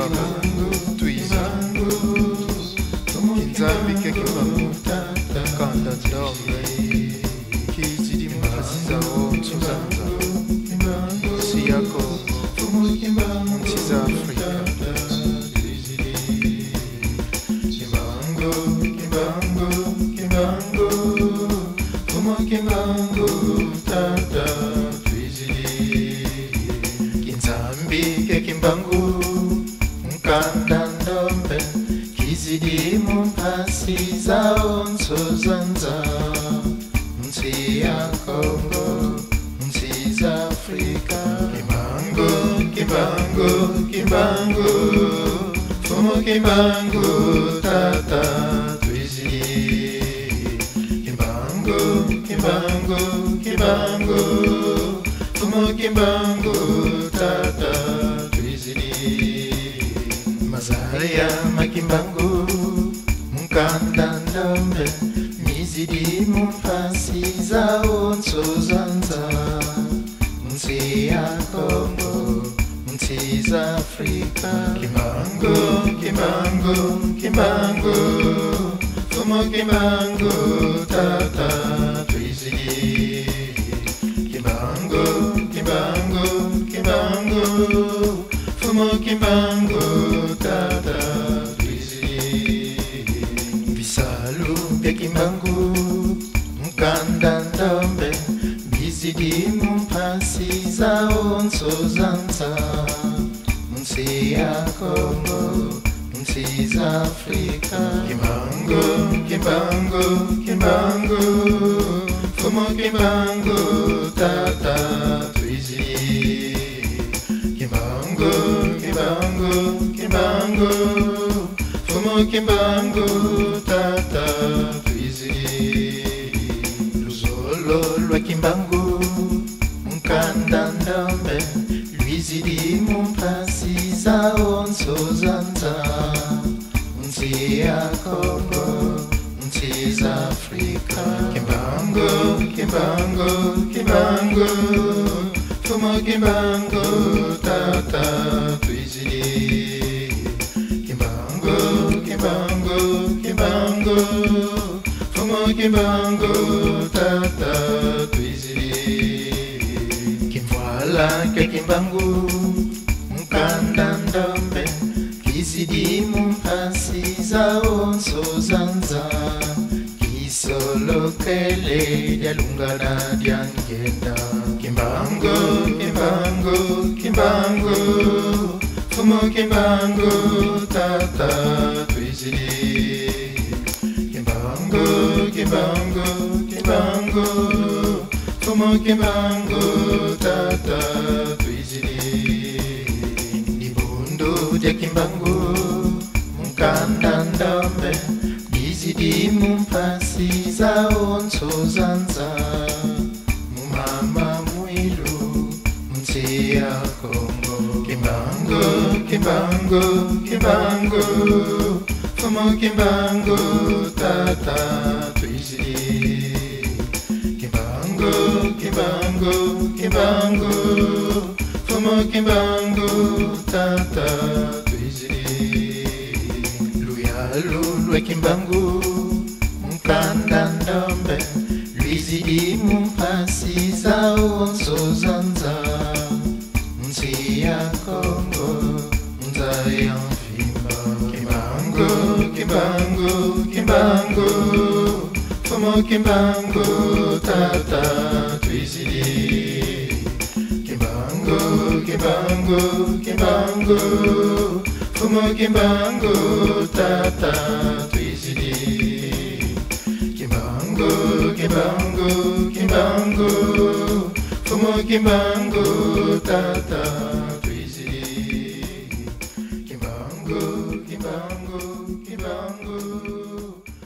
kimbangu twiza kinzambi ke kimbangu kanda ndombe kizidi mukasiza wonsuzanza siyako nchiza Afrika kimbangu tata twizidi kinzambi ke kimbangu mkanda ndombe kizidi mumpasi zao nsozanza nchi ya Kongo nchi za Afrika kimbangu fumo kimbangu tata twizidi kimbangu fumo kimbangu tata twizidi mazaya makimbangu mkanda ndombe mizidi mumpasi zao nsozanza nchi ya Kongo nchi za Afrika kimbangu fumo kimbangu tata twizidi kimbangu fumo kimbangu tata twizidi visalu vya kimbangu mkanda ndombe bizidi mumpasi zao nsozanza nchi ya Kongo nchi za Afrika kimbangu fumo kimbangu tata twizidi kimbangu fumo kimbangu tata twizidi luzolo lwa kimbangu mkanda ndombe lwizidi mumpasi zao nsozanza nchi ya Kongo nchi za Afrika kimbangu fumo kimbangu tata twizidi kimbangu fumo kimbangu tata twizidi kimvwala ke kimbangu mkanda ndombe kizidi mumpasi zao nsozanza kisolokele lyalungana lyangenda kimbangu fumo kimbangu tata twizidi kimbangu fumo kimbangu tata twizidi nibundu lya kimbangu mkanda ndombe bizidi mumpasi zao nsozanza mumama mwilu nchi ya Kongo kimbangu fumo kimbangu tata twizidi kimbangu fumo kimbangu tata twizidi luyalu lwe kimbangu mkanda ndombe lwizidi mumpasi zao nsozanza nchi ya Kongo nza ya mfimba kimbangu fumo kimbangu tata twizidi kimbangu fumo kimbangu tata twizidi kimbangu fumo kimbangu tata twizidi kimbangu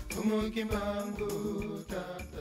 fumo kimbangu tata